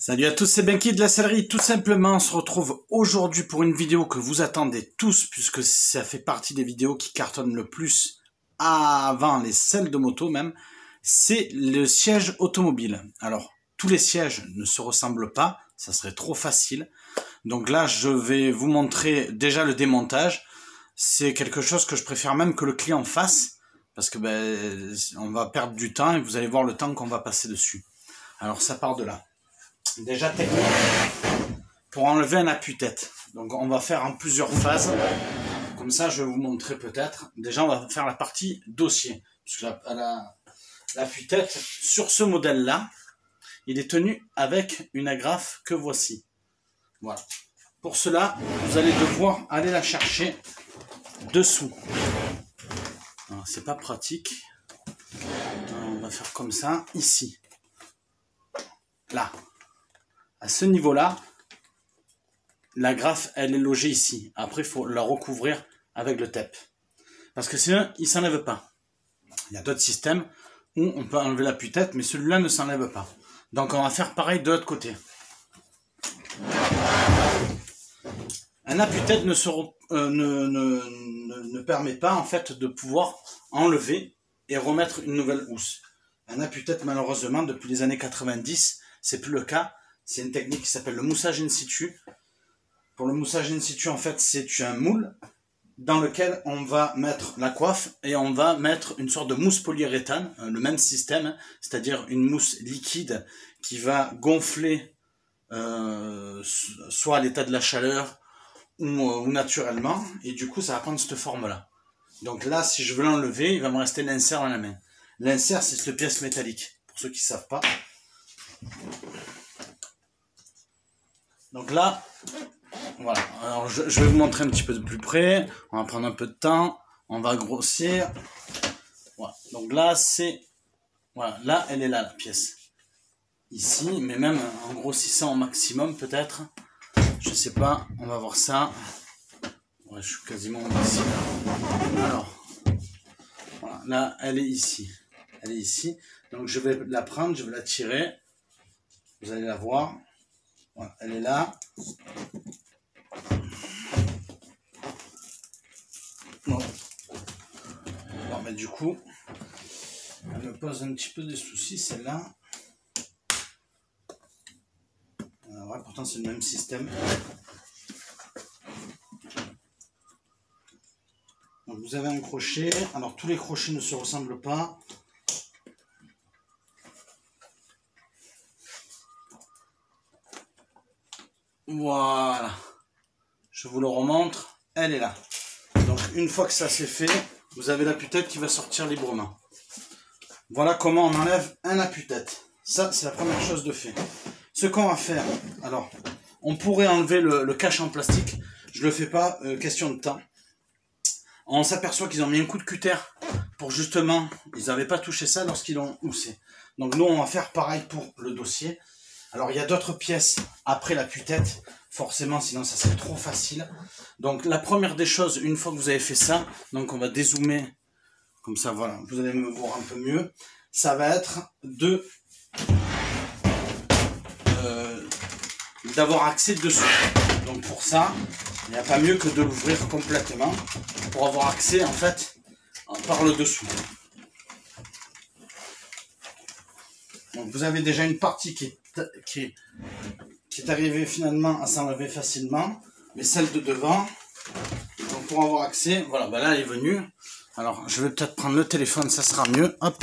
Salut à tous, c'est Benki de la sellerie. Tout simplement, on se retrouve aujourd'hui pour une vidéo que vous attendez tous, puisque ça fait partie des vidéos qui cartonnent le plus avant les selles de moto même. C'est le siège automobile. Alors, tous les sièges ne se ressemblent pas, ça serait trop facile. Donc là, je vais vous montrer déjà le démontage. C'est quelque chose que je préfère même que le client fasse, parce que on va perdre du temps et vous allez voir le temps qu'on va passer dessus. Alors ça part de là. Déjà technique pour enlever un appuie-tête. Donc on va faire en plusieurs phases. Comme ça je vais vous montrer peut-être. Déjà on va faire la partie dossier. Parce que l'appui-tête sur ce modèle là, il est tenu avec une agrafe que voici. Voilà. Pour cela, vous allez devoir aller la chercher dessous. C'est pas pratique. On va faire comme ça, ici. Là. À ce niveau-là, l'agrafe, elle est logée ici. Après, il faut la recouvrir avec le tape. Parce que sinon, il ne s'enlève pas. Il y a d'autres systèmes où on peut enlever l'appui-tête, mais celui-là ne s'enlève pas. Donc, on va faire pareil de l'autre côté. Un appui-tête ne permet pas, en fait, de pouvoir enlever et remettre une nouvelle housse. Un appui-tête, malheureusement, depuis les années 90, c'est plus le cas. C'est une technique qui s'appelle le moussage in situ. Pour le moussage in situ, en fait, c'est un moule dans lequel on va mettre la coiffe et on va mettre une sorte de mousse polyuréthane, le même système, c'est-à-dire une mousse liquide qui va gonfler soit à l'état de la chaleur ou naturellement, et du coup, ça va prendre cette forme-là. Donc là, si je veux l'enlever, il va me rester l'insert dans la main. L'insert, c'est cette pièce métallique, pour ceux qui ne savent pas. Donc là, voilà. Alors je vais vous montrer un petit peu de plus près. On va prendre un peu de temps. On va grossir. Voilà. Donc là, voilà. Là, elle est là, la pièce. Ici, mais même en grossissant au maximum, peut-être. Je sais pas. On va voir ça. Ouais, je suis quasiment ici. Alors, voilà. Là, elle est ici. Elle est ici. Donc je vais la prendre, je vais la tirer. Vous allez la voir. Voilà, elle est là. Bon. Alors, du coup, elle me pose un petit peu des soucis, celle-là. Ouais, pourtant, c'est le même système. Donc, vous avez un crochet. Alors, tous les crochets ne se ressemblent pas. Voilà, je vous le remontre, elle est là. Donc une fois que ça c'est fait, vous avez l'appui-tête qui va sortir librement. Voilà comment on enlève un appui-tête. Ça, c'est la première chose de fait. Ce qu'on va faire, alors, on pourrait enlever le cache en plastique. Je le fais pas, question de temps. On s'aperçoit qu'ils ont mis un coup de cutter pour justement, ils n'avaient pas touché ça lorsqu'ils l'ont houssé. Donc nous, on va faire pareil pour le dossier. Alors, il y a d'autres pièces après l'appui-tête, forcément, sinon ça serait trop facile. Donc, la première des choses, une fois que vous avez fait ça, donc on va dézoomer, comme ça, voilà, vous allez me voir un peu mieux. Ça va être d'avoir accès dessus. Donc, pour ça, il n'y a pas mieux que de l'ouvrir complètement pour avoir accès, en fait, par le dessous. Donc, vous avez déjà une partie qui est arrivée finalement à s'enlever facilement, mais celle de devant, donc pour avoir accès, voilà, là elle est venue. Alors je vais peut-être prendre le téléphone, ça sera mieux. Hop.